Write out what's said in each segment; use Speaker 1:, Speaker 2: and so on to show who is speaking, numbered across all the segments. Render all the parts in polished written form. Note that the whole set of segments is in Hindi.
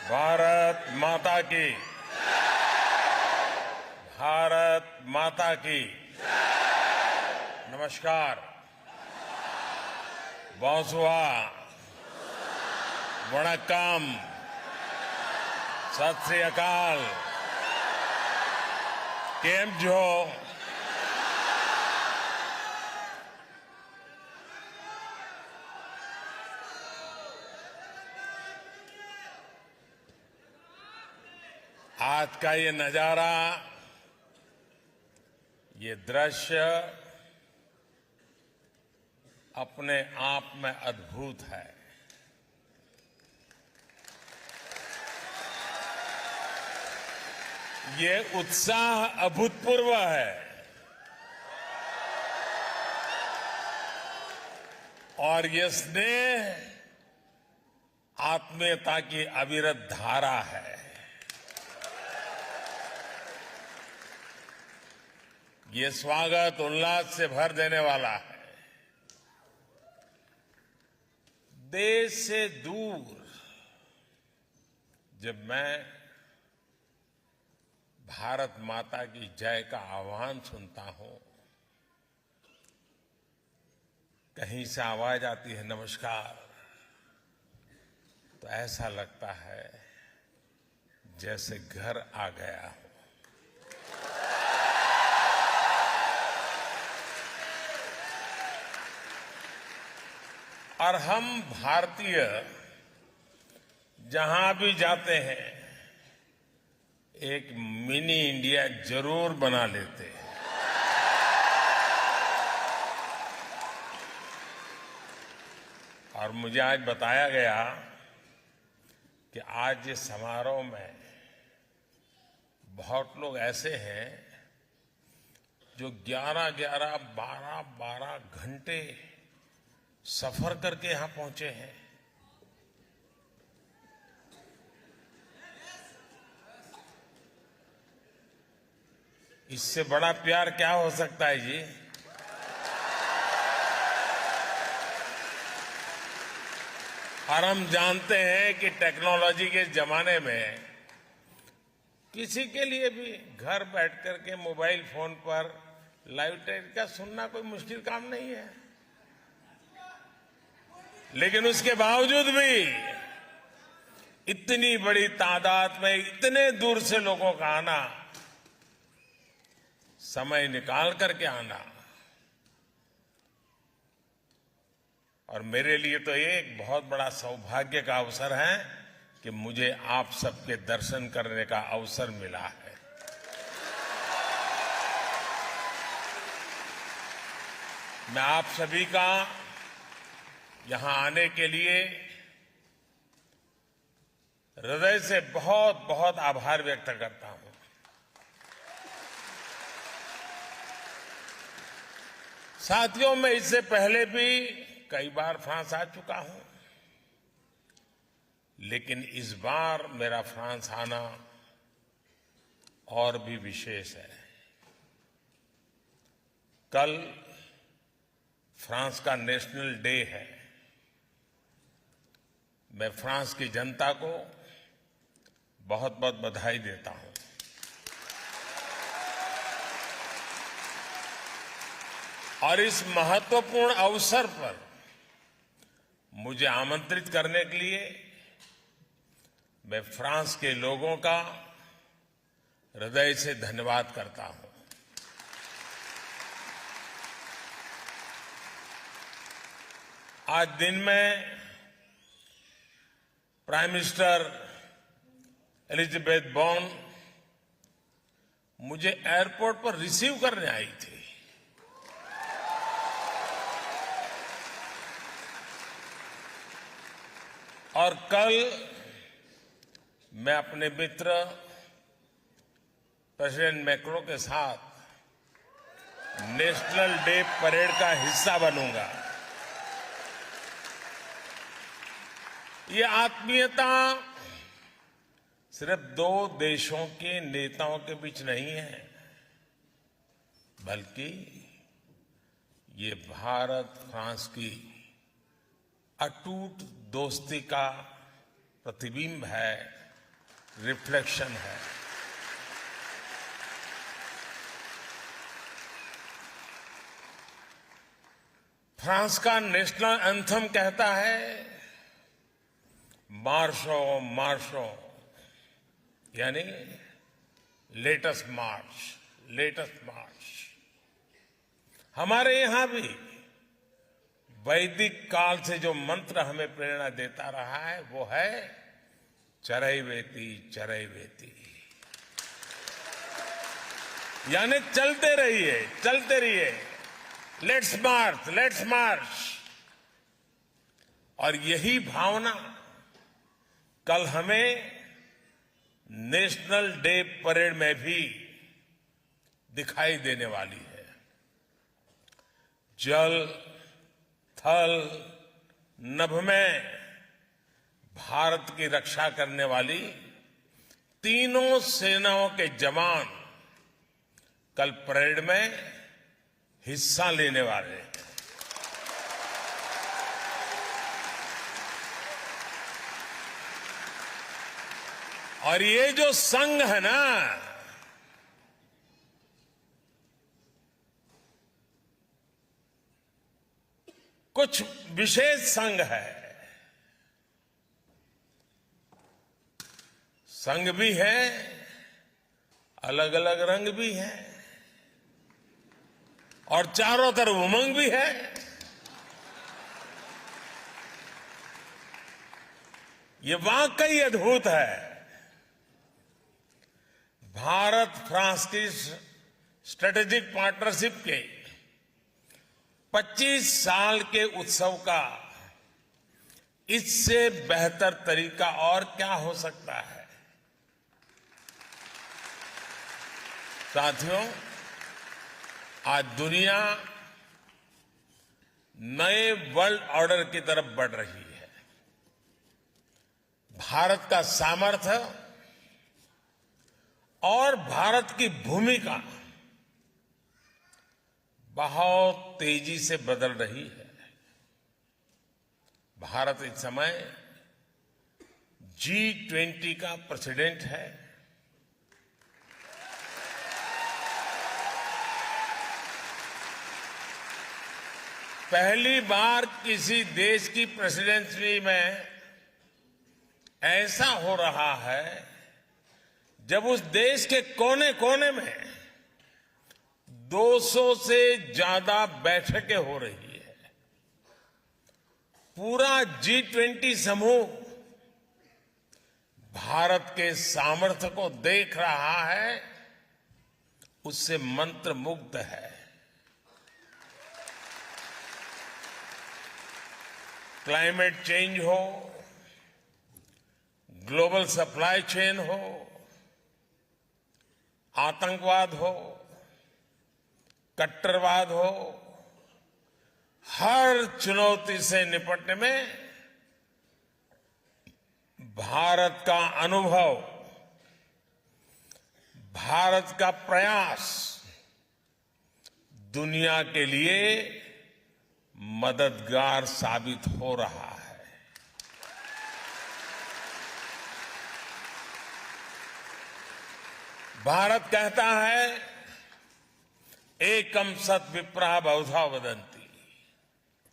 Speaker 1: भारत माता की। भारत माता की। नमस्कार। बॉन्सुआ, वणक्कम, सत श्री अकाल, केम जो। आज का ये नजारा, ये दृश्य अपने आप में अद्भुत है। ये उत्साह अभूतपूर्व है और ये स्नेह आत्मीयता की अविरत धारा है। ये स्वागत उल्लास से भर देने वाला है। देश से दूर जब मैं भारत माता की जय का आह्वान सुनता हूं, कहीं से आवाज आती है नमस्कार, तो ऐसा लगता है जैसे घर आ गया हो। और हम भारतीय जहां भी जाते हैं एक मिनी इंडिया जरूर बना लेते हैं। और मुझे आज बताया गया कि आज इस समारोह में बहुत लोग ऐसे हैं जो 11-11, 12-12 घंटे सफर करके यहां पहुंचे हैं। इससे बड़ा प्यार क्या हो सकता है जी? और हम जानते हैं कि टेक्नोलॉजी के जमाने में किसी के लिए भी घर बैठ करके मोबाइल फोन पर लाइव टेलीकास्ट सुनना कोई मुश्किल काम नहीं है। लेकिन उसके बावजूद भी इतनी बड़ी तादाद में इतने दूर से लोगों का आना, समय निकाल करके आना, और मेरे लिए तो ये एक बहुत बड़ा सौभाग्य का अवसर है कि मुझे आप सबके दर्शन करने का अवसर मिला है। मैं आप सभी का यहां आने के लिए हृदय से बहुत बहुत आभार व्यक्त करता हूं। साथियों, मैं इससे पहले भी कई बार फ्रांस आ चुका हूं, लेकिन इस बार मेरा फ्रांस आना और भी विशेष है। कल फ्रांस का नेशनल डे है। मैं फ्रांस की जनता को बहुत बहुत बधाई देता हूं। और इस महत्वपूर्ण अवसर पर मुझे आमंत्रित करने के लिए मैं फ्रांस के लोगों का हृदय से धन्यवाद करता हूं। आज दिन में प्राइम मिनिस्टर एलिजाबेथ बॉर्न मुझे एयरपोर्ट पर रिसीव करने आई थी। और कल मैं अपने मित्र प्रेसिडेंट मैक्रो के साथ नेशनल डे परेड का हिस्सा बनूंगा। ये आत्मीयता सिर्फ दो देशों के नेताओं के बीच नहीं है, बल्कि ये भारत फ्रांस की अटूट दोस्ती का प्रतिबिंब है, रिफ्लेक्शन है। फ्रांस का नेशनल एंथम कहता है, मार्शो मार्शो, यानी लेटेस्ट मार्च, लेटेस्ट मार्च। हमारे यहां भी वैदिक काल से जो मंत्र हमें प्रेरणा देता रहा है वो है चरैवेति चरैवेति, यानी चलते रहिए, चलते रहिए, लेट्स मार्च, लेट्स मार्च। और यही भावना कल हमें नेशनल डे परेड में भी दिखाई देने वाली है। जल, थल, नभ में भारत की रक्षा करने वाली तीनों सेनाओं के जवान कल परेड में हिस्सा लेने वाले हैं। और ये जो संघ है ना, कुछ विशेष संघ है। संघ भी है, अलग अलग रंग भी है, और चारों तरफ उमंग भी है। ये वाकई अद्भुत है। भारत फ्रांस की स्ट्रेटेजिक पार्टनरशिप के 25 साल के उत्सव का इससे बेहतर तरीका और क्या हो सकता है। साथियों, आज दुनिया नए वर्ल्ड ऑर्डर की तरफ बढ़ रही है। भारत का सामर्थ्य और भारत की भूमिका बहुत तेजी से बदल रही है। भारत इस समय G20 का प्रेसिडेंट है। पहली बार किसी देश की प्रेसिडेंसी में ऐसा हो रहा है जब उस देश के कोने कोने में 200 से ज्यादा बैठकें हो रही है। पूरा G20 समूह भारत के सामर्थ्य को देख रहा है, उससे मंत्रमुग्ध है। क्लाइमेट चेंज हो, ग्लोबल सप्लाई चेन हो, आतंकवाद हो, कट्टरवाद हो, हर चुनौती से निपटने में भारत का अनुभव, भारत का प्रयास दुनिया के लिए मददगार साबित हो रहा है। भारत कहता है, एकम सत विप्रः बहुधा वदन्ति,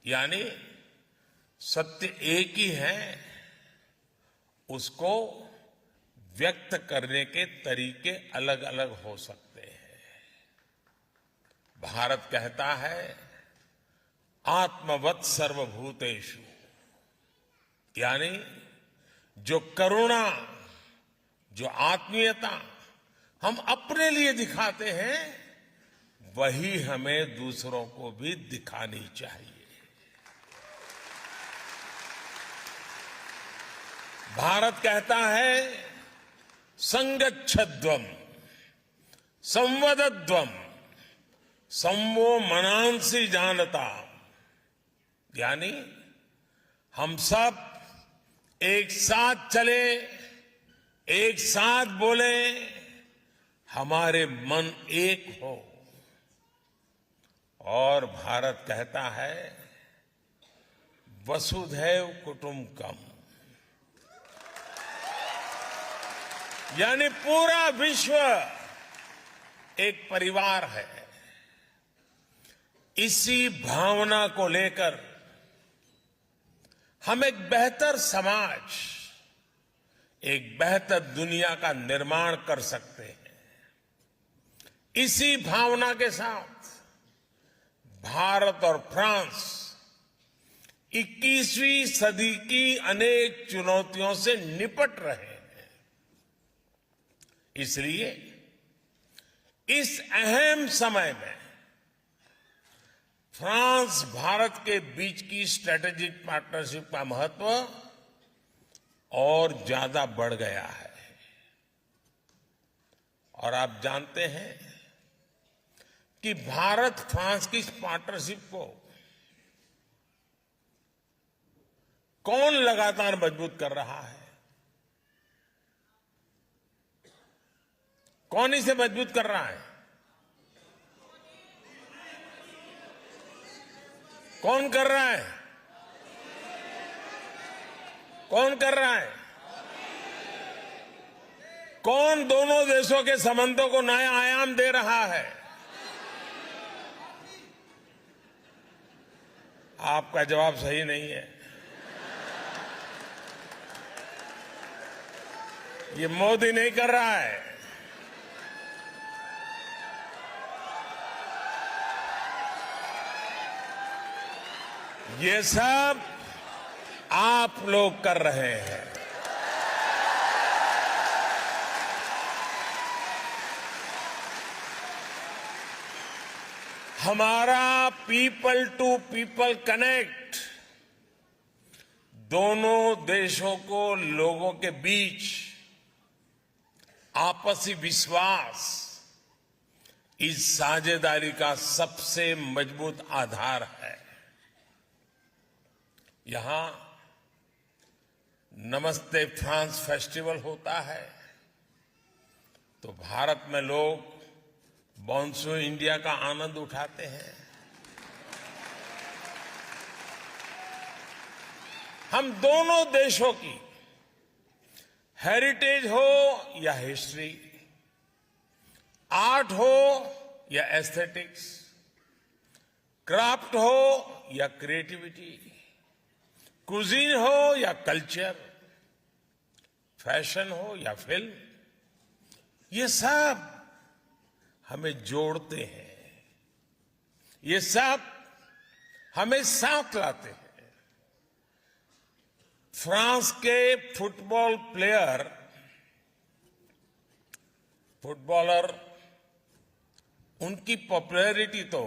Speaker 1: यानी सत्य एक ही है, उसको व्यक्त करने के तरीके अलग अलग हो सकते हैं। भारत कहता है, आत्मवत् सर्वभूतेषु, यानी जो करुणा, जो आत्मीयता हम अपने लिए दिखाते हैं, वही हमें दूसरों को भी दिखानी चाहिए। भारत कहता है, संगच्छध्वम् संवदध्वम् संवो मनांसि जानता, यानी हम सब एक साथ चले, एक साथ बोले, हमारे मन एक हो। और भारत कहता है, वसुधैव कुटुंबकम, यानी पूरा विश्व एक परिवार है। इसी भावना को लेकर हम एक बेहतर समाज, एक बेहतर दुनिया का निर्माण कर सकते हैं। इसी भावना के साथ भारत और फ्रांस 21वीं सदी की अनेक चुनौतियों से निपट रहे हैं। इसलिए इस अहम समय में फ्रांस भारत के बीच की स्ट्रेटेजिक पार्टनरशिप का महत्व और ज्यादा बढ़ गया है। और आप जानते हैं कि भारत फ्रांस की इस पार्टनरशिप को कौन लगातार मजबूत कर रहा है? कौन इसे मजबूत कर रहा है? कौन कर रहा है? कौन कर रहा है? कौन दोनों देशों के संबंधों को नया आयाम दे रहा है? आपका जवाब सही नहीं है। ये मोदी नहीं कर रहा है। ये सब आप लोग कर रहे हैं। हमारा पीपल टू पीपल कनेक्ट दोनों देशों को लोगों के बीच आपसी विश्वास इस साझेदारी का सबसे मजबूत आधार है। यहां नमस्ते फ्रांस फेस्टिवल होता है तो भारत में लोग बॉन्सो इंडिया का आनंद उठाते हैं। हम दोनों देशों की हेरिटेज हो या हिस्ट्री, आर्ट हो या एस्थेटिक्स, क्राफ्ट हो या क्रिएटिविटी, कुजीन हो या कल्चर, फैशन हो या फिल्म, ये सब हमें जोड़ते हैं। ये सब हमें साथ लाते हैं। फ्रांस के फुटबॉलर उनकी पॉपुलैरिटी तो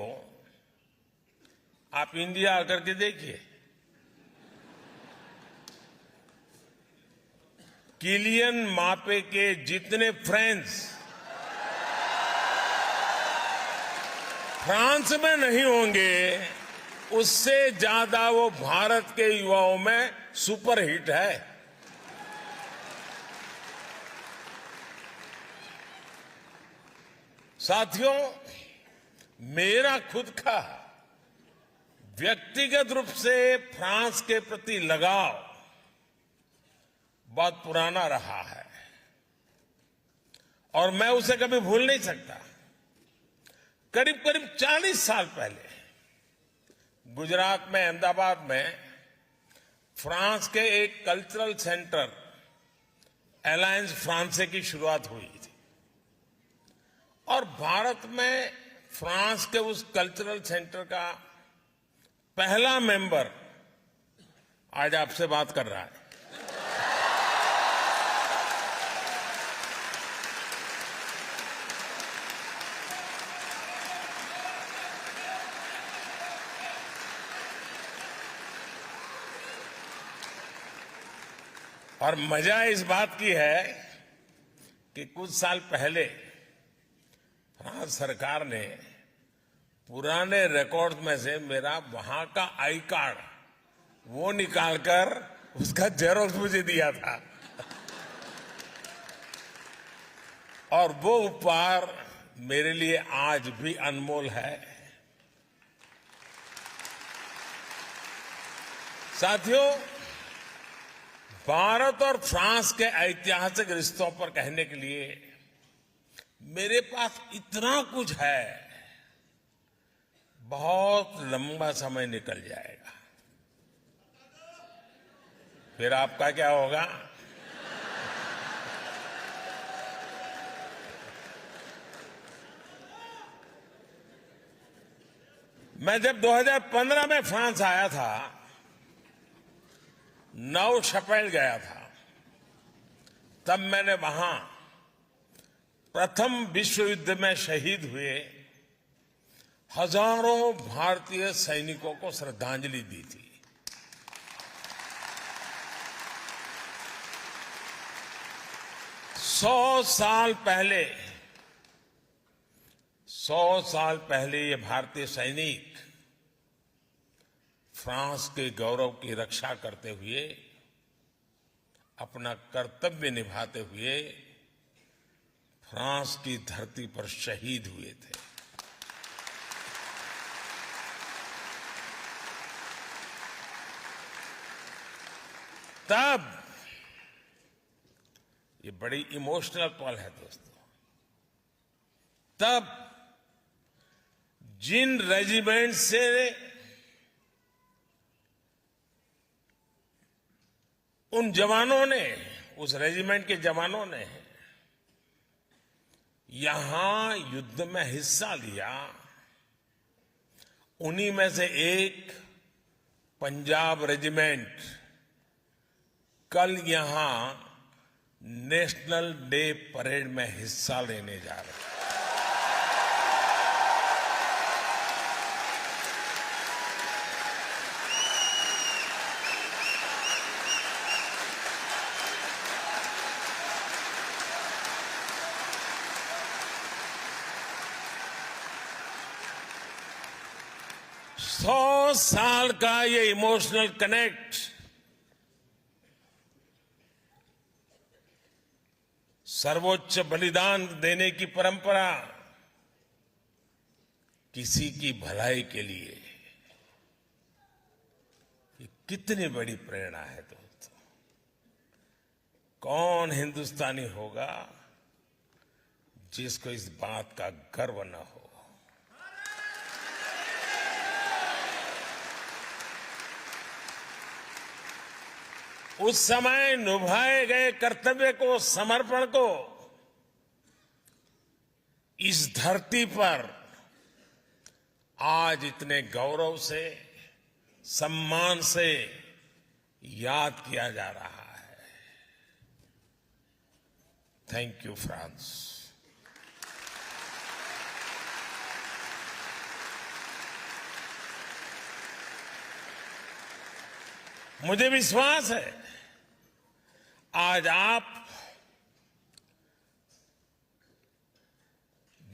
Speaker 1: आप इंडिया आकर के देखिए। किलियन मापे के जितने फ्रेंड्स फ्रांस में नहीं होंगे, उससे ज्यादा वो भारत के युवाओं में सुपरहिट है। साथियों, मेरा खुद का व्यक्तिगत रूप से फ्रांस के प्रति लगाव बहुत पुराना रहा है और मैं उसे कभी भूल नहीं सकता। करीब करीब 40 साल पहले गुजरात में, अहमदाबाद में फ्रांस के एक कल्चरल सेंटर अलायंस फ्रांसे की शुरुआत हुई थी और भारत में फ्रांस के उस कल्चरल सेंटर का पहला मेंबर आज आपसे बात कर रहा है। और मजा इस बात की है कि कुछ साल पहले फ्रांस सरकार ने पुराने रिकॉर्ड में से मेरा वहां का आई कार्ड वो निकालकर उसका जेरोक्स मुझे दिया था और वो उपहार मेरे लिए आज भी अनमोल है। साथियों, भारत और फ्रांस के ऐतिहासिक रिश्तों पर कहने के लिए मेरे पास इतना कुछ है, बहुत लंबा समय निकल जाएगा। फिर आपका क्या होगा? मैं जब 2015 में फ्रांस आया था, नौ शपैल गया था, तब मैंने वहां प्रथम विश्व युद्ध में शहीद हुए हजारों भारतीय सैनिकों को श्रद्धांजलि दी थी। 100 साल पहले ये भारतीय सैनिक फ्रांस के गौरव की रक्षा करते हुए, अपना कर्तव्य निभाते हुए फ्रांस की धरती पर शहीद हुए थे। तब ये बड़ी इमोशनल पल है दोस्तों। तब जिन रेजिमेंट से उन जवानों ने, उस रेजिमेंट के जवानों ने यहां युद्ध में हिस्सा लिया, उन्हीं में से एक पंजाब रेजिमेंट कल यहां नेशनल डे परेड में हिस्सा लेने जा रहे हैं। सौ साल का ये इमोशनल कनेक्ट सर्वोच्च बलिदान देने की परंपरा किसी की भलाई के लिए, ये कितनी बड़ी प्रेरणा है दोस्तों। कौन हिंदुस्तानी होगा जिसको इस बात का गर्व न हो। उस समय निभाए गए कर्तव्य को, समर्पण को इस धरती पर आज इतने गौरव से, सम्मान से याद किया जा रहा है। Thank you France. मुझे विश्वास है आज आप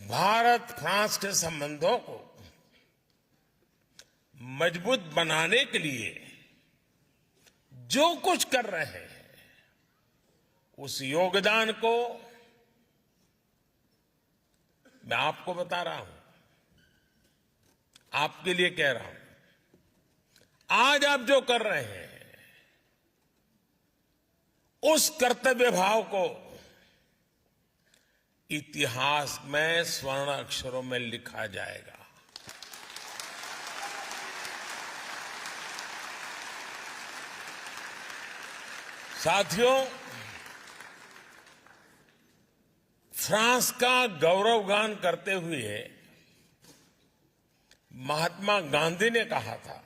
Speaker 1: भारत फ्रांस के संबंधों को मजबूत बनाने के लिए जो कुछ कर रहे हैं, उस योगदान को मैं आपको बता रहा हूं, आपके लिए कह रहा हूं। आज आप जो कर रहे हैं, उस कर्तव्य भाव को इतिहास में स्वर्ण अक्षरों में लिखा जाएगा। साथियों, फ्रांस का गौरवगान करते हुए महात्मा गांधी ने कहा था,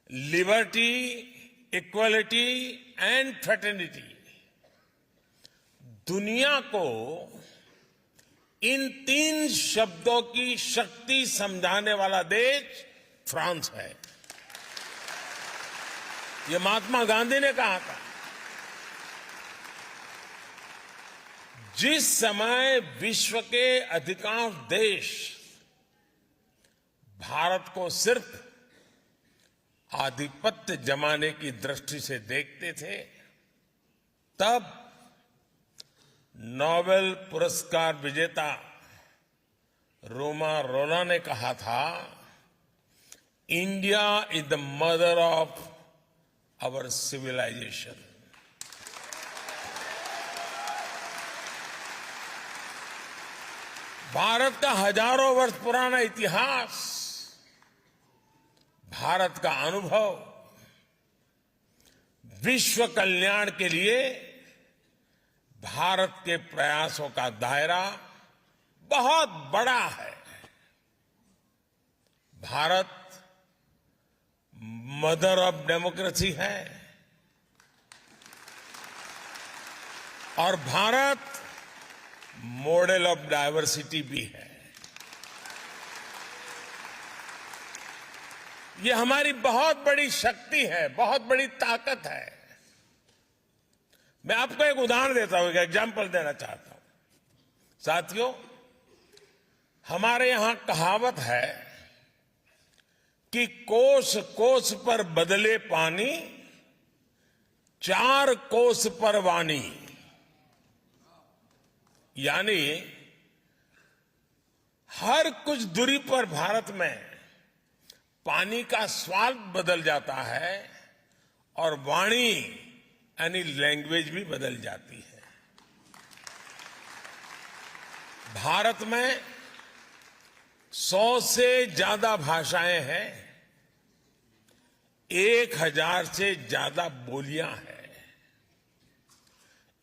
Speaker 1: लिबर्टी, इक्वलिटी एंड फ्रेटर्निटी। दुनिया को इन 3 शब्दों की शक्ति समझाने वाला देश फ्रांस है। ये महात्मा गांधी ने कहा था। जिस समय विश्व के अधिकांश देश भारत को सिर्फ आधिपत्य जमाने की दृष्टि से देखते थे, तब नोबेल पुरस्कार विजेता रोमा रोला ने कहा था, India is the mother of our civilization. Bharat का हजारों वर्ष पुराना इतिहास, भारत का अनुभव विश्व कल्याण के लिए भारत के प्रयासों का दायरा बहुत बड़ा है। भारत मदर ऑफ डेमोक्रेसी है और भारत मॉडल ऑफ डाइवर्सिटी भी है। ये हमारी बहुत बड़ी शक्ति है, बहुत बड़ी ताकत है। मैं आपको एक उदाहरण देता हूं, एक एग्जाम्पल देना चाहता हूं। साथियों, हमारे यहां कहावत है कि कोस कोस पर बदले पानी, 4 कोस पर वाणी। यानी हर कुछ दूरी पर भारत में पानी का स्वाद बदल जाता है और वाणी यानी लैंग्वेज भी बदल जाती है। भारत में 100 से ज्यादा भाषाएं हैं, 1000 से ज्यादा बोलियां हैं।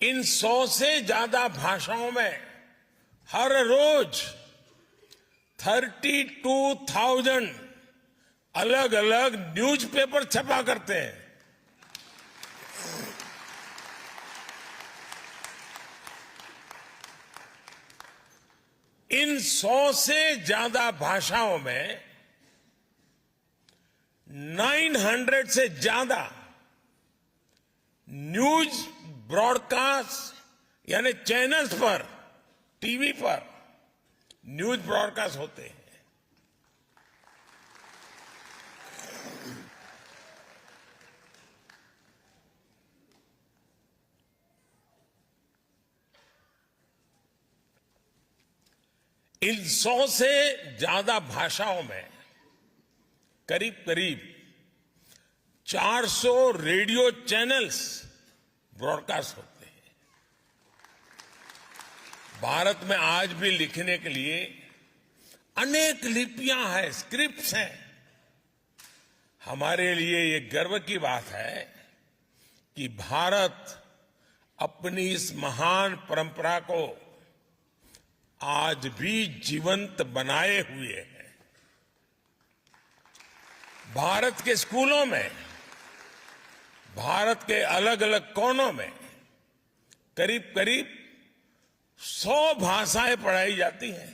Speaker 1: इन 100 से ज्यादा भाषाओं में हर रोज 32,000 अलग अलग न्यूज़पेपर छपा करते हैं। इन 100 से ज्यादा भाषाओं में 900 से ज्यादा न्यूज ब्रॉडकास्ट यानी चैनल्स पर, टीवी पर न्यूज ब्रॉडकास्ट होते हैं। इन 100 से ज्यादा भाषाओं में करीब करीब 400 रेडियो चैनल्स ब्रॉडकास्ट होते हैं। भारत में आज भी लिखने के लिए अनेक लिपियां हैं, स्क्रिप्ट्स हैं। हमारे लिए ये गर्व की बात है कि भारत अपनी इस महान परंपरा को आज भी जीवंत बनाए हुए है। भारत के स्कूलों में, भारत के अलग अलग कोनों में करीब करीब 100 भाषाएं पढ़ाई जाती हैं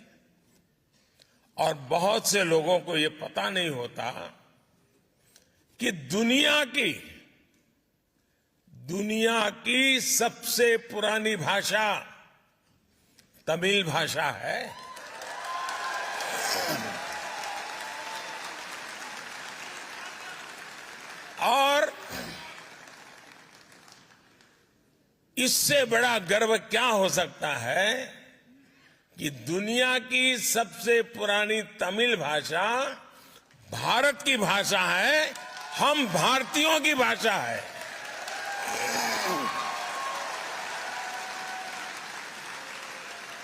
Speaker 1: और बहुत से लोगों को ये पता नहीं होता कि दुनिया की सबसे पुरानी भाषा तमिल भाषा है। और इससे बड़ा गर्व क्या हो सकता है कि दुनिया की सबसे पुरानी तमिल भाषा भारत की भाषा है, हम भारतीयों की भाषा है।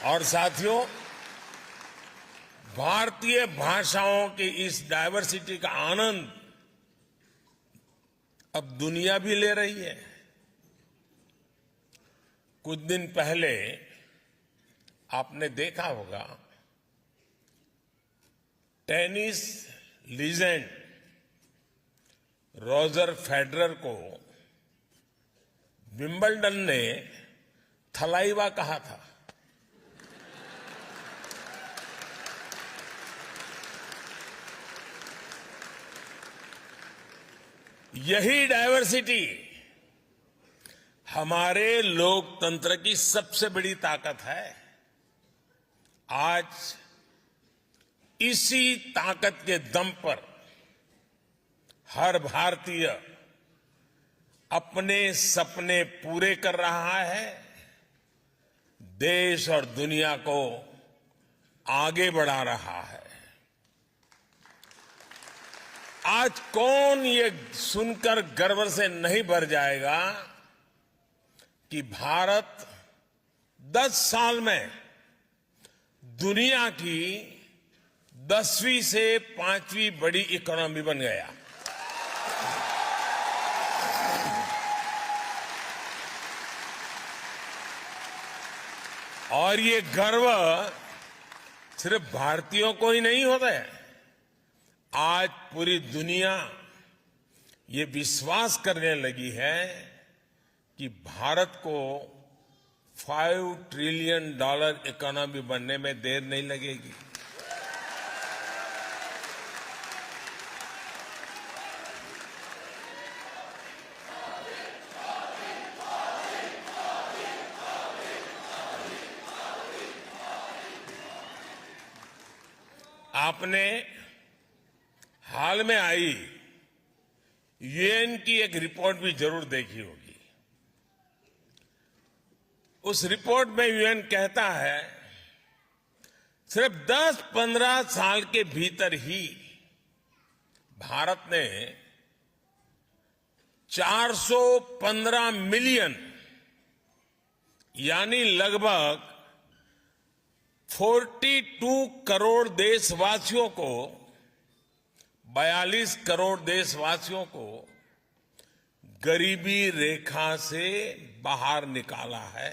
Speaker 1: और साथियों, भारतीय भाषाओं की इस डायवर्सिटी का आनंद अब दुनिया भी ले रही है। कुछ दिन पहले आपने देखा होगा, टेनिस लीजेंड रॉजर फेडरर को विंबलडन ने थलाइवा कहा था। यही डायवर्सिटी हमारे लोकतंत्र की सबसे बड़ी ताकत है। आज इसी ताकत के दम पर हर भारतीय अपने सपने पूरे कर रहा है, देश और दुनिया को आगे बढ़ा रहा है। आज कौन ये सुनकर गर्व से नहीं भर जाएगा कि भारत 10 साल में दुनिया की 10वीं से 5वीं बड़ी इकोनॉमी बन गया। और ये गर्व सिर्फ भारतीयों को ही नहीं होता है। आज पूरी दुनिया ये विश्वास करने लगी है कि भारत को $5 ट्रिलियन इकोनॉमी बनने में देर नहीं लगेगी। आपने हाल में आई यूएन की एक रिपोर्ट भी जरूर देखी होगी। उस रिपोर्ट में यूएन कहता है सिर्फ 10-15 साल के भीतर ही भारत ने 415 मिलियन यानी लगभग 42 करोड़ देशवासियों को 42 करोड़ देशवासियों को गरीबी रेखा से बाहर निकाला है।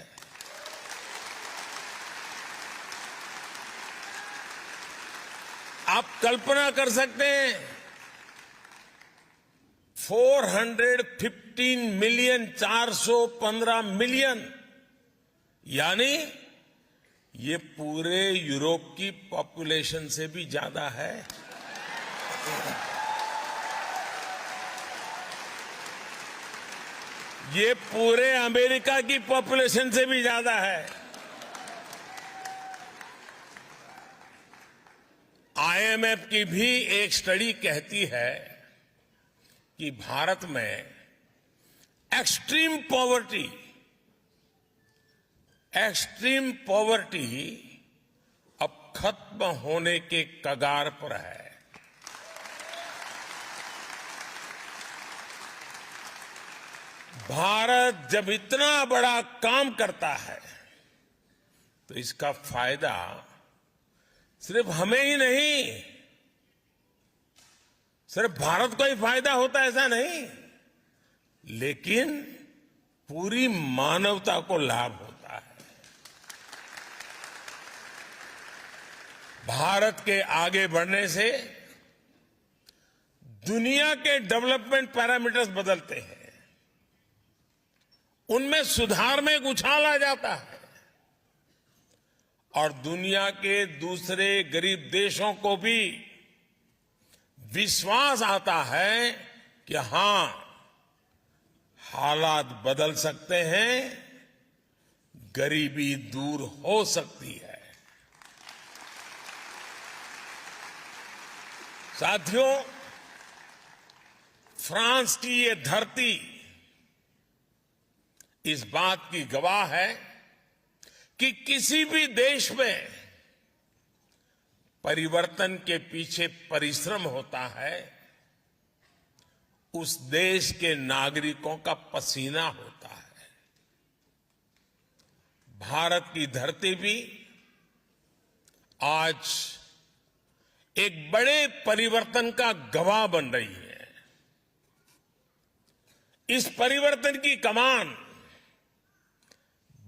Speaker 1: आप कल्पना कर सकते हैं 415 मिलियन 415 मिलियन यानी ये पूरे यूरोप की पॉपुलेशन से भी ज्यादा है। ये पूरे अमेरिका की पॉपुलेशन से भी ज्यादा है। आईएमएफ की भी एक स्टडी कहती है कि भारत में एक्सट्रीम पॉवर्टी अब खत्म होने के कगार पर है। भारत जब इतना बड़ा काम करता है तो इसका फायदा सिर्फ हमें ही नहीं, सिर्फ भारत को ही फायदा होता है ऐसा नहीं, लेकिन पूरी मानवता को लाभ होता है। भारत के आगे बढ़ने से दुनिया के डेवलपमेंट पैरामीटर्स बदलते हैं, उनमें सुधार में एक उछाल आ जाता है और दुनिया के दूसरे गरीब देशों को भी विश्वास आता है कि हां, हालात बदल सकते हैं, गरीबी दूर हो सकती है। साथियों, फ्रांस की ये धरती इस बात की गवाह है कि किसी भी देश में परिवर्तन के पीछे परिश्रम होता है, उस देश के नागरिकों का पसीना होता है। भारत की धरती भी आज एक बड़े परिवर्तन का गवाह बन रही है। इस परिवर्तन की कमान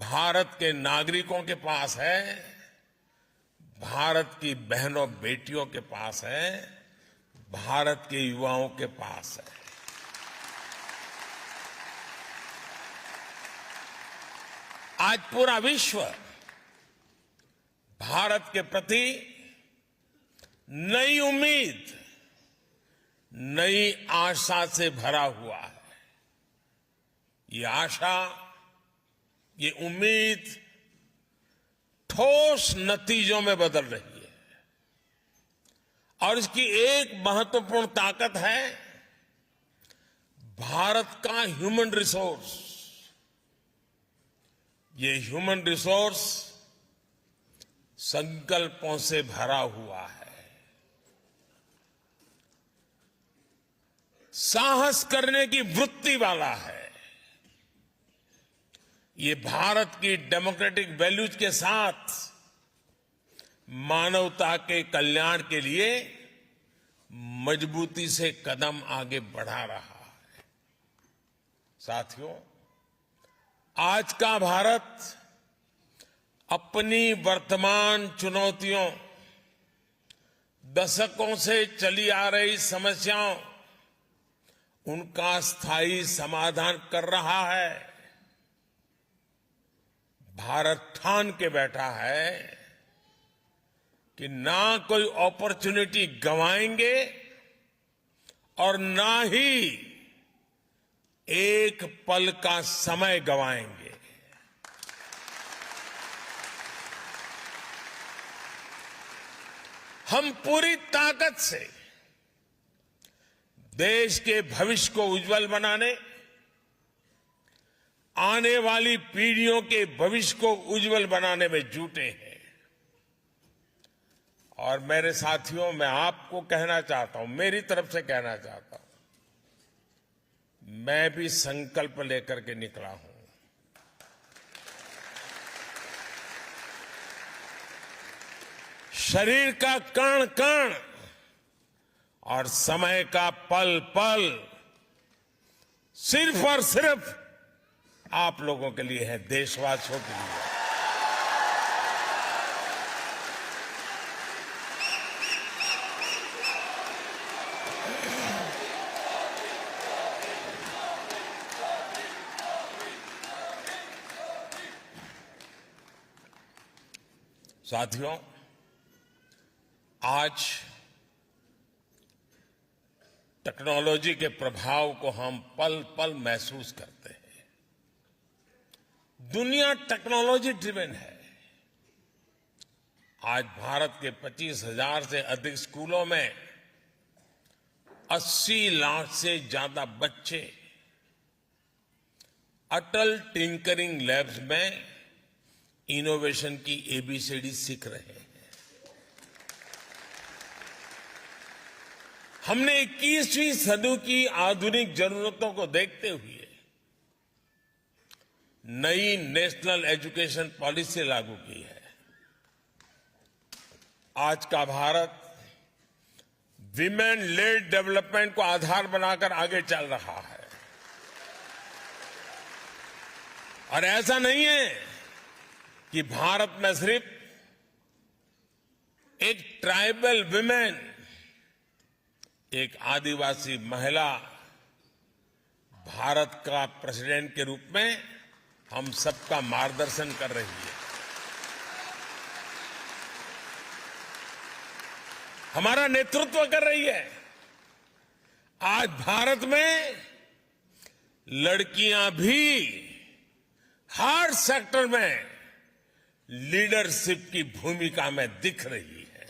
Speaker 1: भारत के नागरिकों के पास है, भारत की बहनों बेटियों के पास है, भारत के युवाओं के पास है। आज पूरा विश्व भारत के प्रति नई उम्मीद, नई आशा से भरा हुआ है। ये आशा, ये उम्मीद ठोस नतीजों में बदल रही है और इसकी एक महत्वपूर्ण ताकत है भारत का ह्यूमन रिसोर्स। ये ह्यूमन रिसोर्स संकल्पों से भरा हुआ है। साहस करने की वृत्ति वाला है। ये भारत की डेमोक्रेटिक वैल्यूज के साथ मानवता के कल्याण के लिए मजबूती से कदम आगे बढ़ा रहा है। साथियों, आज का भारत अपनी वर्तमान चुनौतियों, दशकों से चली आ रही समस्याओं, उनका स्थायी समाधान कर रहा है। भारत ठान के बैठा है कि ना कोई अपॉर्चुनिटी गंवाएंगे और ना ही एक पल का समय गंवाएंगे। हम पूरी ताकत से देश के भविष्य को उज्जवल बनाने, आने वाली पीढ़ियों के भविष्य को उज्जवल बनाने में जुटे हैं। और मेरे साथियों, मैं आपको कहना चाहता हूं, मेरी तरफ से कहना चाहता हूं, मैं भी संकल्प लेकर के निकला हूं। शरीर का कण कण और समय का पल पल सिर्फ और सिर्फ आप लोगों के लिए है, देशवासियों के लिए। साथियों, आज टेक्नोलॉजी के प्रभाव को हम पल पल महसूस करते हैं। दुनिया टेक्नोलॉजी ड्रिवन है। आज भारत के 25,000 से अधिक स्कूलों में 80 लाख से ज्यादा बच्चे अटल टिंकरिंग लैब्स में इनोवेशन की एबीसीडी सीख रहे हैं। हमने 21वीं सदी की आधुनिक जरूरतों को देखते हुए नई नेशनल एजुकेशन पॉलिसी लागू की है। आज का भारत विमेन लेड डेवलपमेंट को आधार बनाकर आगे चल रहा है। और ऐसा नहीं है कि भारत में सिर्फ एक ट्राइबल विमेन, एक आदिवासी महिला भारत का प्रेसिडेंट के रूप में हम सबका मार्गदर्शन कर रही है। हमारा नेतृत्व कर रही है। आज भारत में लड़कियां भी हर सेक्टर में लीडरशिप की भूमिका में दिख रही है।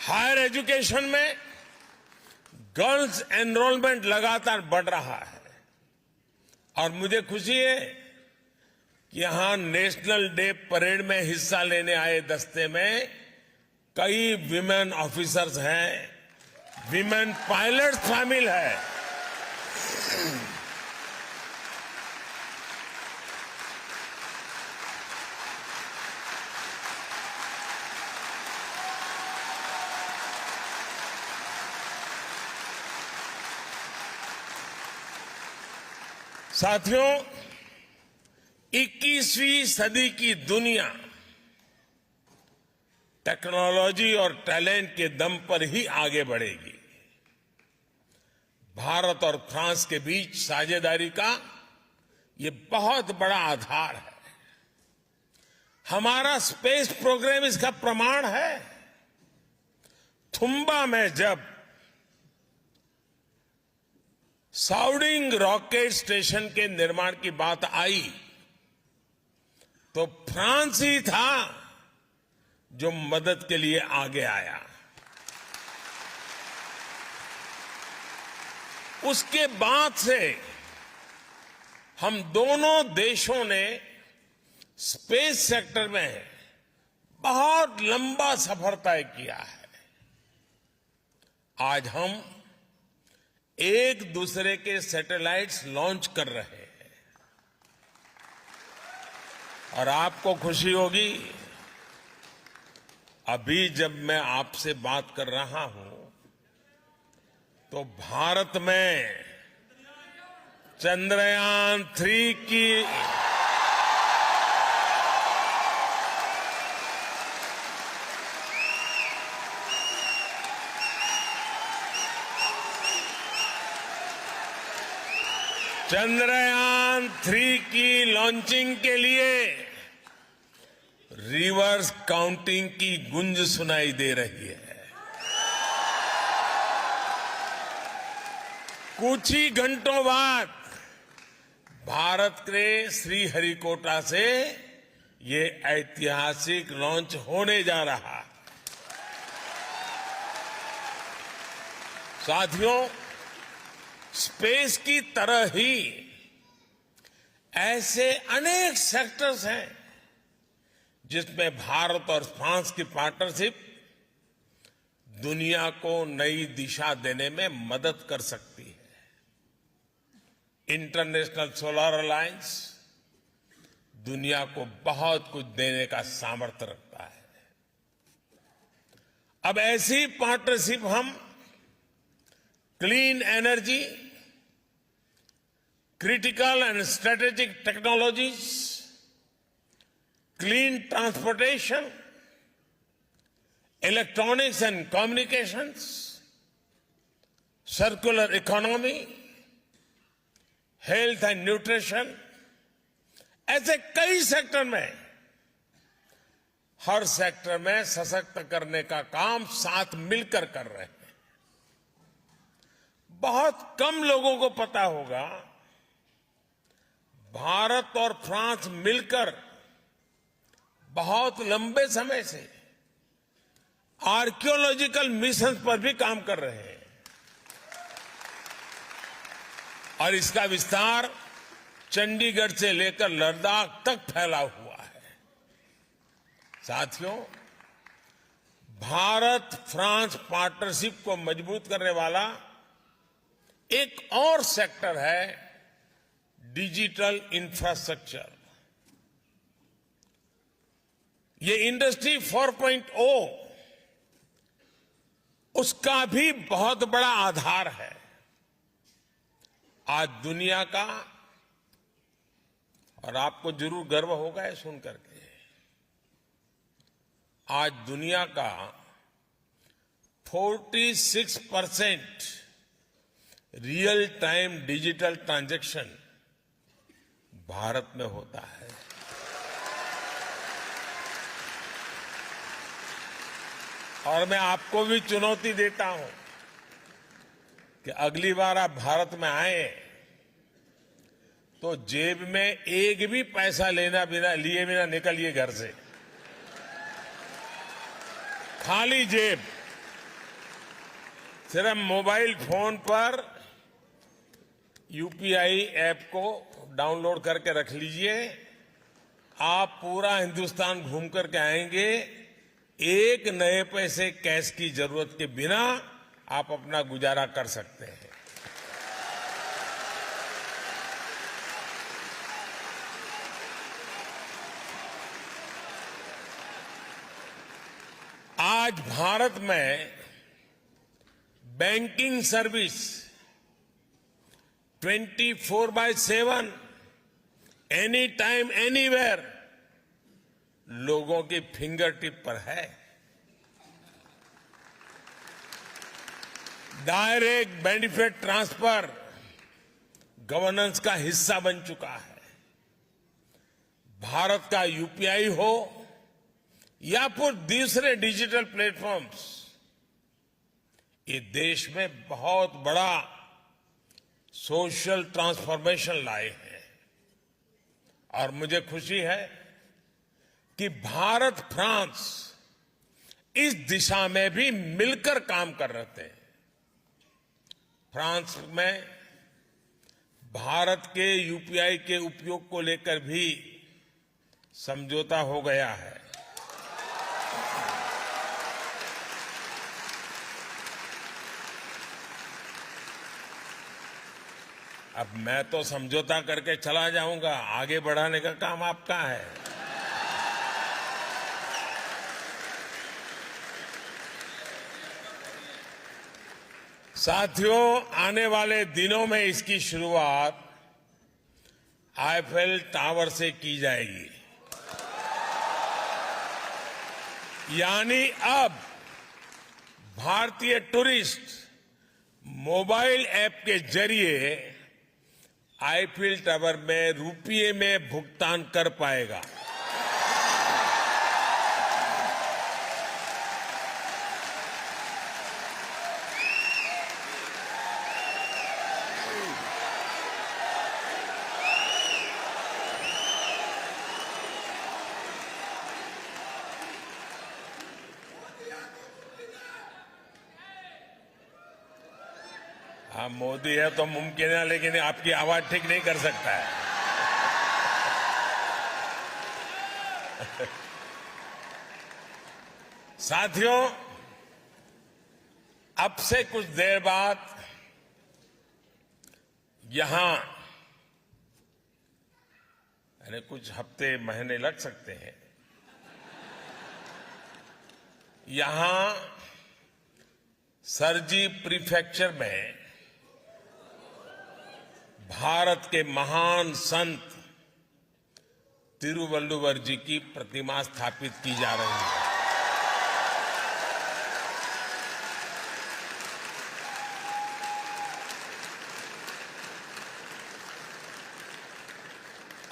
Speaker 1: हायर एजुकेशन में गर्ल्स एनरोलमेंट लगातार बढ़ रहा है और मुझे खुशी है कि यहां नेशनल डे परेड में हिस्सा लेने आए दस्ते में कई विमेन ऑफिसर्स हैं, विमेन पायलट शामिल है। साथियों, 21वीं सदी की दुनिया टेक्नोलॉजी और टैलेंट के दम पर ही आगे बढ़ेगी। भारत और फ्रांस के बीच साझेदारी का ये बहुत बड़ा आधार है। हमारा स्पेस प्रोग्राम इसका प्रमाण है। थुम्बा में जब साउडिंग रॉकेट स्टेशन के निर्माण की बात आई तो फ्रांस ही था जो मदद के लिए आगे आया। उसके बाद से हम दोनों देशों ने स्पेस सेक्टर में बहुत लंबा सफर तय किया है। आज हम एक दूसरे के सैटेलाइट्स लॉन्च कर रहे हैं और आपको खुशी होगी, अभी जब मैं आपसे बात कर रहा हूं तो भारत में चंद्रयान-3 की चंद्रयान-3 की लॉन्चिंग के लिए रिवर्स काउंटिंग की गूंज सुनाई दे रही है। कुछ ही घंटों बाद भारत के श्रीहरिकोटा से ये ऐतिहासिक लॉन्च होने जा रहा है। साथियों, स्पेस की तरह ही ऐसे अनेक सेक्टर्स हैं जिसमें भारत और फ्रांस की पार्टनरशिप दुनिया को नई दिशा देने में मदद कर सकती है। इंटरनेशनल सोलर अलायंस दुनिया को बहुत कुछ देने का सामर्थ्य रखता है। अब ऐसी पार्टनरशिप हम clean energy, critical and strategic technologies, clean transportation, electronics and communications, circular economy, health and nutrition, ऐसे कई सेक्टर में, हर सेक्टर में सशक्त करने का काम साथ मिलकर कर रहे हैं। बहुत कम लोगों को पता होगा, भारत और फ्रांस मिलकर बहुत लंबे समय से आर्कियोलॉजिकल मिशन पर भी काम कर रहे हैं और इसका विस्तार चंडीगढ़ से लेकर लद्दाख तक फैला हुआ है। साथियों, भारत फ्रांस पार्टनरशिप को मजबूत करने वाला एक और सेक्टर है डिजिटल इंफ्रास्ट्रक्चर। ये इंडस्ट्री 4.0 उसका भी बहुत बड़ा आधार है। आज दुनिया का, और आपको जरूर गर्व होगा ये सुन करके, आज दुनिया का 46% real time digital transaction Bharat में होता है। और मैं आपको भी चुनौती देता हूं कि अगली बार आप भारत में आए तो जेब में एक भी पैसा लिए बिना निकलिए घर से। खाली जेब, सिर्फ मोबाइल फोन पर यूपीआई ऐप को डाउनलोड करके रख लीजिए। आप पूरा हिंदुस्तान घूम करके आएंगे, एक नए पैसे कैश की जरूरत के बिना आप अपना गुजारा कर सकते हैं। आज भारत में banking service 24/7 any time anywhere लोगों की फिंगर टिप पर है। डायरेक्ट बेनिफिट ट्रांसफर गवर्नेंस का हिस्सा बन चुका है। भारत का यूपीआई हो या फिर दूसरे डिजिटल प्लेटफॉर्म्स, ये देश में बहुत बड़ा सोशल ट्रांसफॉर्मेशन लाए हैं। और मुझे खुशी है कि भारत फ्रांस इस दिशा में भी मिलकर काम कर रहे थे। फ्रांस में भारत के यूपीआई के उपयोग को लेकर भी समझौता हो गया है। अब मैं तो समझौता करके चला जाऊंगा, आगे बढ़ाने का काम आपका है। साथियों, आने वाले दिनों में इसकी शुरुआत आईफेल टावर से की जाएगी। यानी अब भारतीय टूरिस्ट मोबाइल ऐप के जरिए आईफेल टावर में रुपये में भुगतान कर पाएगा। हाँ, मोदी है तो मुमकिन है, लेकिन आपकी आवाज ठीक नहीं कर सकता है। साथियों, अब से कुछ देर बाद यहां, यानी कुछ हफ्ते महीने लग सकते हैं, यहां सरजी प्रीफेक्चर में भारत के महान संत तिरुवल्लुवर जी की प्रतिमा स्थापित की जा रही है।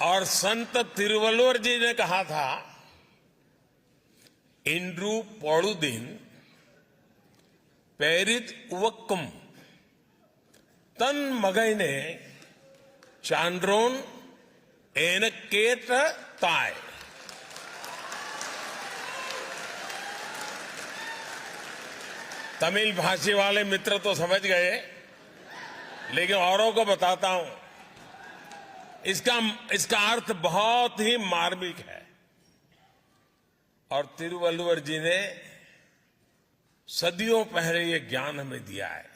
Speaker 1: और संत तिरुवल्लुवर जी ने कहा था, इंद्रू पौड़ुदिन पेरित उवक्कुम तन मगैने चांद्रोन एनकेट ताय। तमिल भाषी वाले मित्र तो समझ गए, लेकिन औरों को बताता हूं। इसका अर्थ बहुत ही मार्मिक है और तिरुवल्लुवर जी ने सदियों पहले ये ज्ञान हमें दिया है।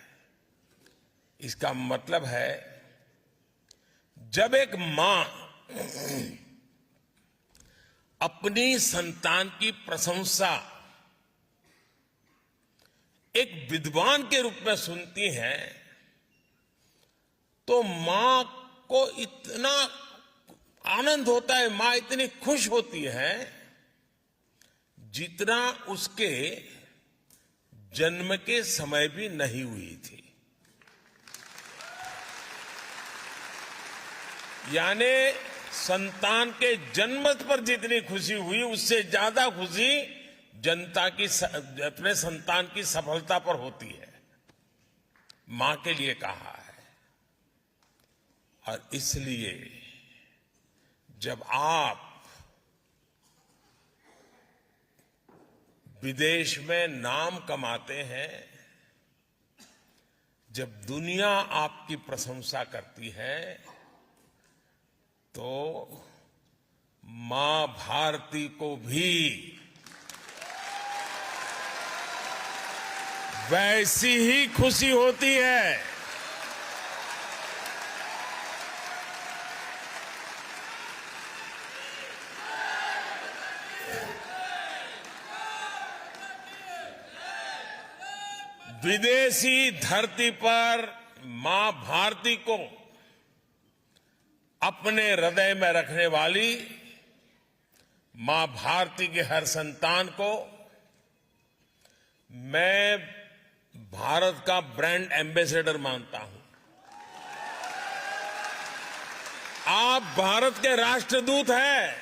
Speaker 1: इसका मतलब है, जब एक मां अपनी संतान की प्रशंसा एक विद्वान के रूप में सुनती है, तो मां को इतना आनंद होता है, मां इतनी खुश होती है, जितना उसके जन्म के समय भी नहीं हुई थी। यानी संतान के जन्म पर जितनी खुशी हुई, उससे ज्यादा खुशी जनता की अपने संतान की सफलता पर होती है। मां के लिए कहा है। और इसलिए जब आप विदेश में नाम कमाते हैं, जब दुनिया आपकी प्रशंसा करती है, तो मां भारती को भी वैसी ही खुशी होती है। विदेशी धरती पर मां भारती को अपने हृदय में रखने वाली मां भारती के हर संतान को मैं भारत का ब्रांड एम्बेसडर मानता हूं। आप भारत के राष्ट्रदूत हैं।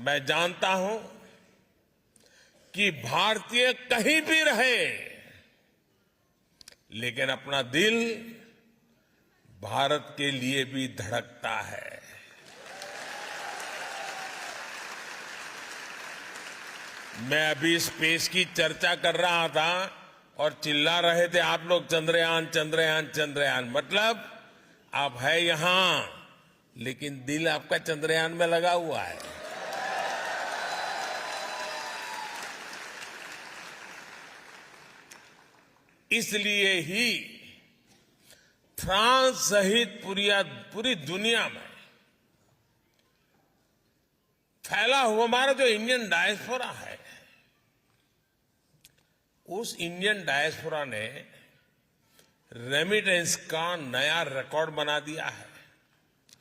Speaker 1: मैं जानता हूं कि भारतीय कहीं भी रहे, लेकिन अपना दिल भारत के लिए भी धड़कता है। मैं अभी स्पेस की चर्चा कर रहा था और चिल्ला रहे थे आप लोग, चंद्रयान चंद्रयान चंद्रयान। मतलब आप है यहां, लेकिन दिल आपका चंद्रयान में लगा हुआ है। इसलिए ही फ्रांस सहित पूरी दुनिया में फैला हुआ हमारा जो इंडियन डायस्पोरा है, उस इंडियन डायस्पोरा ने रेमिटेंस का नया रिकॉर्ड बना दिया है।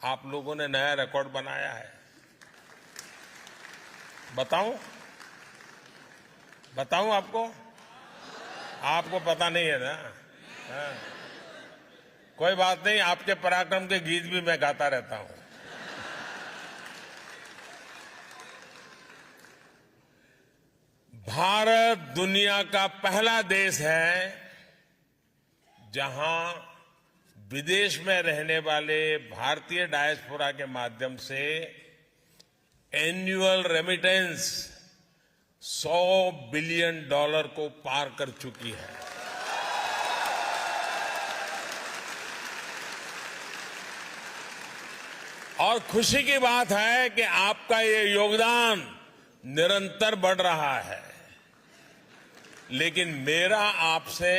Speaker 1: आप लोगों ने नया रिकॉर्ड बनाया है। बताऊं आपको? आपको पता नहीं है ना? हाँ। कोई बात नहीं, आपके पराक्रम के गीत भी मैं गाता रहता हूं। भारत दुनिया का पहला देश है जहां विदेश में रहने वाले भारतीय डायस्पोरा के माध्यम से एनुअल रेमिटेंस $100 बिलियन को पार कर चुकी है। और खुशी की बात है कि आपका ये योगदान निरंतर बढ़ रहा है। लेकिन मेरा आपसे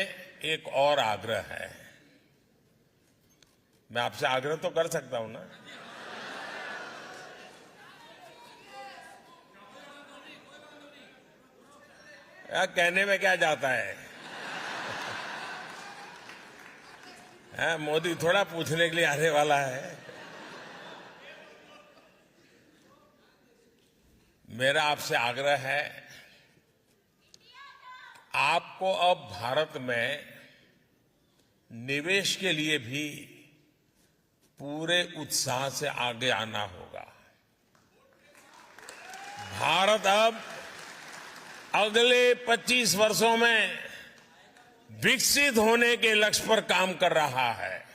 Speaker 1: एक और आग्रह है। मैं आपसे आग्रह तो कर सकता हूं ना? कहने में क्या जाता है? मोदी थोड़ा पूछने के लिए आने वाला है। मेरा आपसे आग्रह है, आपको अब भारत में निवेश के लिए भी पूरे उत्साह से आगे आना होगा। भारत अब अगले 25 वर्षों में विकसित होने के लक्ष्य पर काम कर रहा है।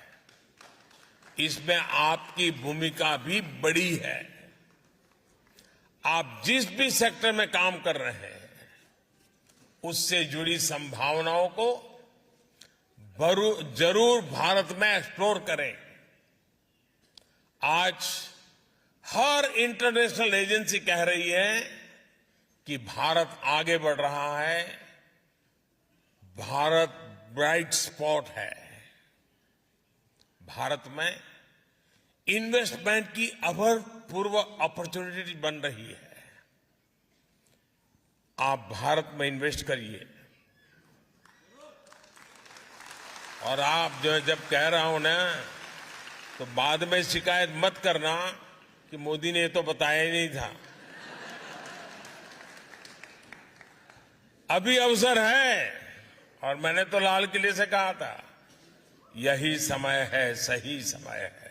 Speaker 1: इसमें आपकी भूमिका भी बड़ी है। आप जिस भी सेक्टर में काम कर रहे हैं, उससे जुड़ी संभावनाओं को जरूर भारत में एक्सप्लोर करें। आज हर इंटरनेशनल एजेंसी कह रही है कि भारत आगे बढ़ रहा है, भारत ब्राइट स्पॉट है। भारत में इन्वेस्टमेंट की अभूतपूर्व अपॉर्चुनिटी बन रही है। आप भारत में इन्वेस्ट करिए। और आप जो जब कह रहा हूं ना, तो बाद में शिकायत मत करना कि मोदी ने तो बताया ही नहीं था। अभी अवसर है, और मैंने तो लाल किले से कहा था, यही समय है, सही समय है।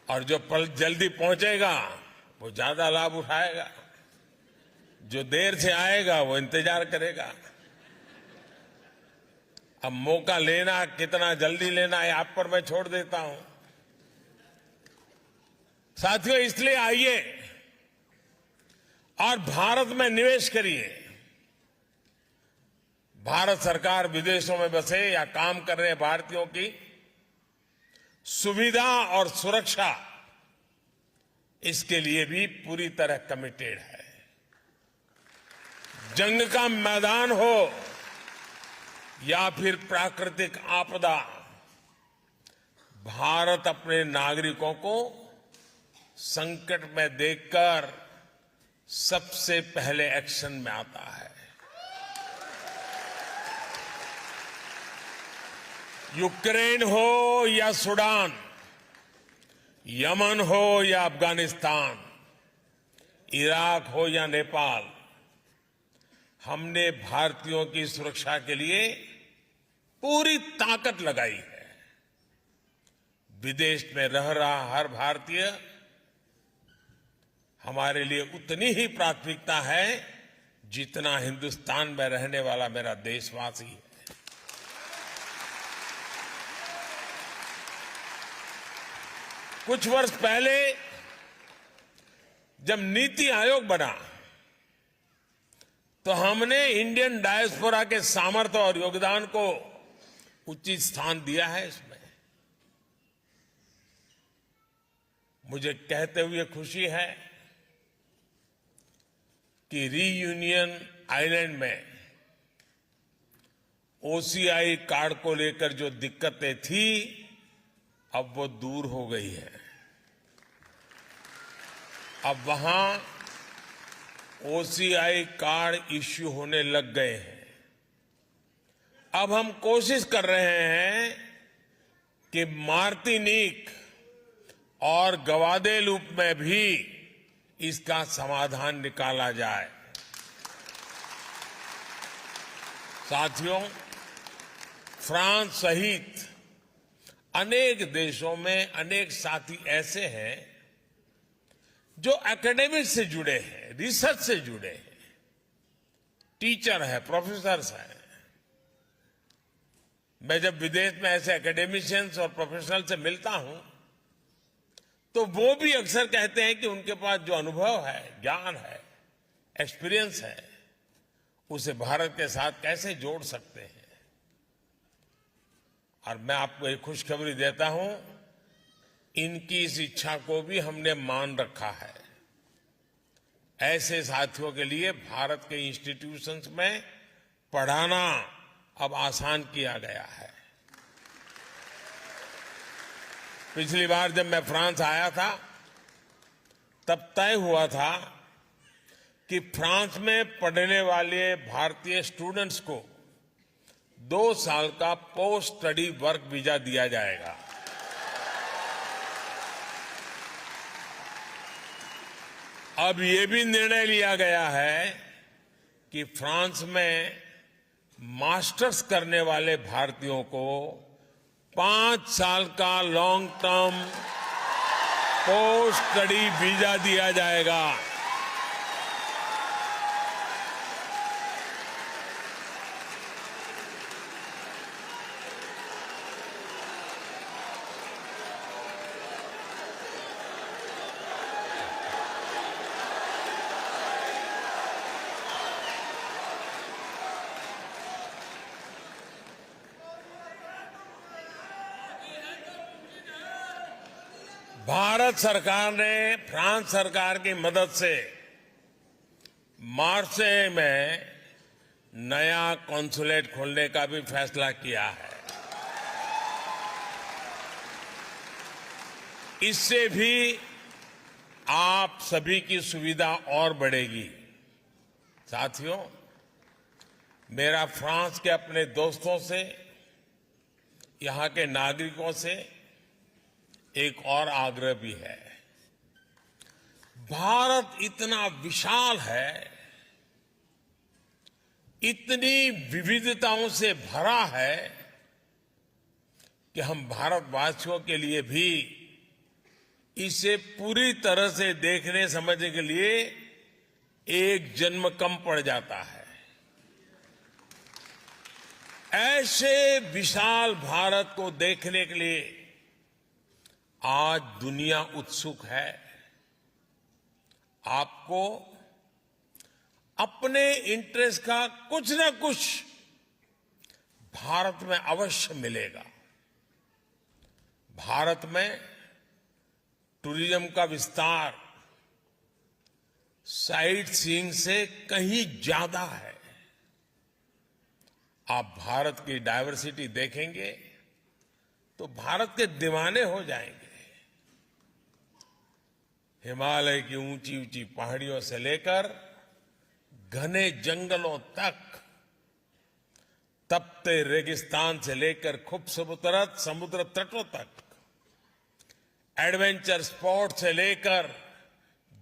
Speaker 1: और जो पल जल्दी पहुंचेगा वो ज्यादा लाभ उठाएगा, जो देर से आएगा वो इंतजार करेगा। अब मौका लेना, कितना जल्दी लेना है, आप पर मैं छोड़ देता हूं। साथियों, इसलिए आइए और भारत में निवेश करिए। भारत सरकार विदेशों में बसे या काम कर रहे भारतीयों की सुविधा और सुरक्षा, इसके लिए भी पूरी तरह कमिटेड है। जंग का मैदान हो या फिर प्राकृतिक आपदा, भारत अपने नागरिकों को संकट में देखकर सबसे पहले एक्शन में आता है। यूक्रेन हो या सूडान, यमन हो या अफगानिस्तान, इराक हो या नेपाल, हमने भारतीयों की सुरक्षा के लिए पूरी ताकत लगाई है। विदेश में रह रहा हर भारतीय हमारे लिए उतनी ही प्राथमिकता है जितना हिंदुस्तान में रहने वाला मेरा देशवासी है। कुछ वर्ष पहले जब नीति आयोग बना, तो हमने इंडियन डायस्पोरा के सामर्थ्य और योगदान को उचित स्थान दिया है। इसमें मुझे कहते हुए खुशी है कि रीयूनियन आइलैंड में ओसीआई कार्ड को लेकर जो दिक्कतें थी अब वो दूर हो गई है। अब वहां ओसीआई कार्ड इश्यू होने लग गए हैं। अब हम कोशिश कर रहे हैं कि मार्टिनिक और ग्वादेलूप में भी इसका समाधान निकाला जाए। साथियों, फ्रांस सहित अनेक देशों में अनेक साथी ऐसे हैं जो एकेडमिक से जुड़े हैं, रिसर्च से जुड़े हैं, टीचर है, प्रोफेसर्स हैं। मैं जब विदेश में ऐसे एकेडमिशियंस और प्रोफेशनल से मिलता हूं तो वो भी अक्सर कहते हैं कि उनके पास जो अनुभव है, ज्ञान है, एक्सपीरियंस है, उसे भारत के साथ कैसे जोड़ सकते हैं। और मैं आपको एक खुशखबरी देता हूं, इनकी इस इच्छा को भी हमने मान रखा है। ऐसे साथियों के लिए भारत के इंस्टीट्यूशंस में पढ़ाना अब आसान किया गया है। पिछली बार जब मैं फ्रांस आया था तब तय हुआ था कि फ्रांस में पढ़ने वाले भारतीय स्टूडेंट्स को 2 साल का पोस्ट स्टडी वर्क वीजा दिया जाएगा। अब ये भी निर्णय लिया गया है कि फ्रांस में मास्टर्स करने वाले भारतीयों को 5 साल का long term post study visa दिया जाएगा। भारत सरकार ने फ्रांस सरकार की मदद से मार्से में नया कॉन्सुलेट खोलने का भी फैसला किया है। इससे भी आप सभी की सुविधा और बढ़ेगी। साथियों, मेरा फ्रांस के अपने दोस्तों से, यहां के नागरिकों से एक और आग्रह भी है। भारत इतना विशाल है, इतनी विविधताओं से भरा है कि हम भारतवासियों के लिए भी इसे पूरी तरह से देखने समझने के लिए एक जन्म कम पड़ जाता है। ऐसे विशाल भारत को देखने के लिए आज दुनिया उत्सुक है। आपको अपने इंटरेस्ट का कुछ न कुछ भारत में अवश्य मिलेगा। भारत में टूरिज्म का विस्तार साइट सीइंग से कहीं ज्यादा है। आप भारत की डायवर्सिटी देखेंगे तो भारत के दीवाने हो जाएंगे। हिमालय की ऊंची ऊंची पहाड़ियों से लेकर घने जंगलों तक, तपते रेगिस्तान से लेकर खूबसूरत समुद्र तटों तक, एडवेंचर स्पोर्ट से लेकर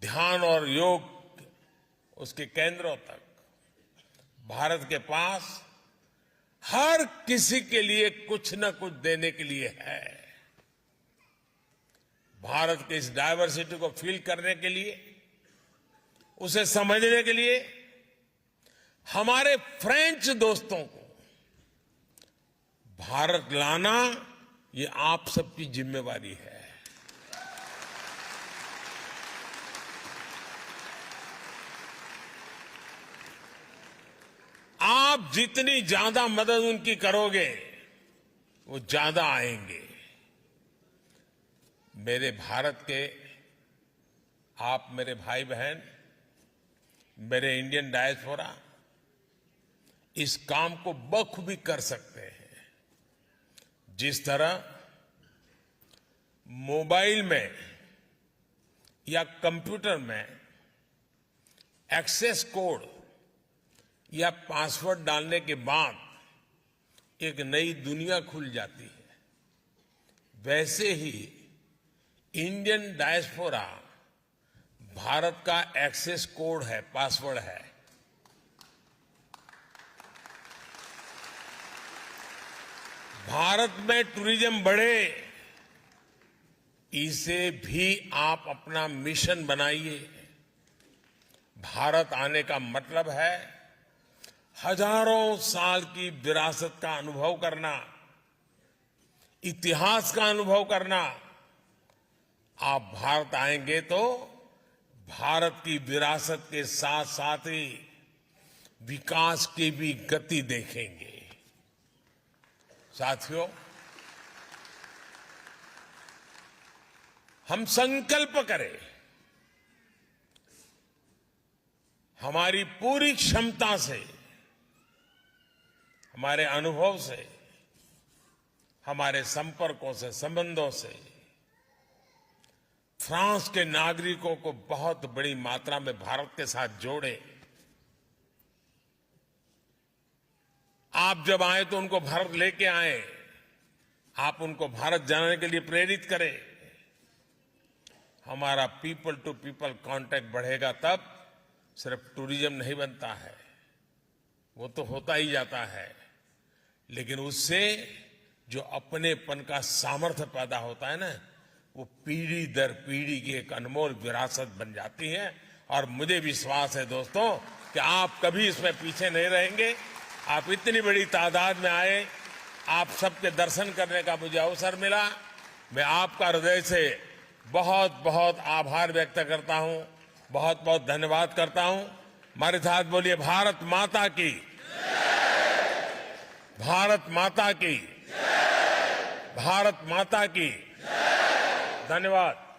Speaker 1: ध्यान और योग उसके केंद्रों तक, भारत के पास हर किसी के लिए कुछ न कुछ देने के लिए है। भारत की इस डायवर्सिटी को फील करने के लिए, उसे समझने के लिए हमारे फ्रेंच दोस्तों को भारत लाना ये आप सबकी जिम्मेवारी है। आप जितनी ज्यादा मदद उनकी करोगे वो ज्यादा आएंगे। मेरे भारत के आप मेरे भाई बहन, मेरे इंडियन डायस्पोरा इस काम को बखूबी कर सकते हैं। जिस तरह मोबाइल में या कंप्यूटर में एक्सेस कोड या पासवर्ड डालने के बाद एक नई दुनिया खुल जाती है, वैसे ही इंडियन डायस्पोरा भारत का एक्सेस कोड है, पासवर्ड है। भारत में टूरिज्म बढ़े, इसे भी आप अपना मिशन बनाइए। भारत आने का मतलब है हजारों साल की विरासत का अनुभव करना, इतिहास का अनुभव करना। आप भारत आएंगे तो भारत की विरासत के साथ साथ ही विकास की भी गति देखेंगे। साथियों, हम संकल्प करें, हमारी पूरी क्षमता से, हमारे अनुभव से, हमारे संपर्कों से, संबंधों से फ्रांस के नागरिकों को बहुत बड़ी मात्रा में भारत के साथ जोड़े। आप जब आए तो उनको भारत लेके आए, आप उनको भारत जाने के लिए प्रेरित करें। हमारा पीपल टू पीपल कांटेक्ट बढ़ेगा तब सिर्फ टूरिज्म नहीं बनता है, वो तो होता ही जाता है, लेकिन उससे जो अपनेपन का सामर्थ्य पैदा होता है ना, वो पीढ़ी दर पीढ़ी की एक अनमोल विरासत बन जाती है। और मुझे विश्वास है दोस्तों कि आप कभी इसमें पीछे नहीं रहेंगे। आप इतनी बड़ी तादाद में आए, आप सबके दर्शन करने का मुझे अवसर मिला। मैं आपका हृदय से बहुत बहुत आभार व्यक्त करता हूं, बहुत बहुत धन्यवाद करता हूं। हमारे साथ बोलिए भारत माता की, भारत माता की, भारत माता की। धन्यवाद।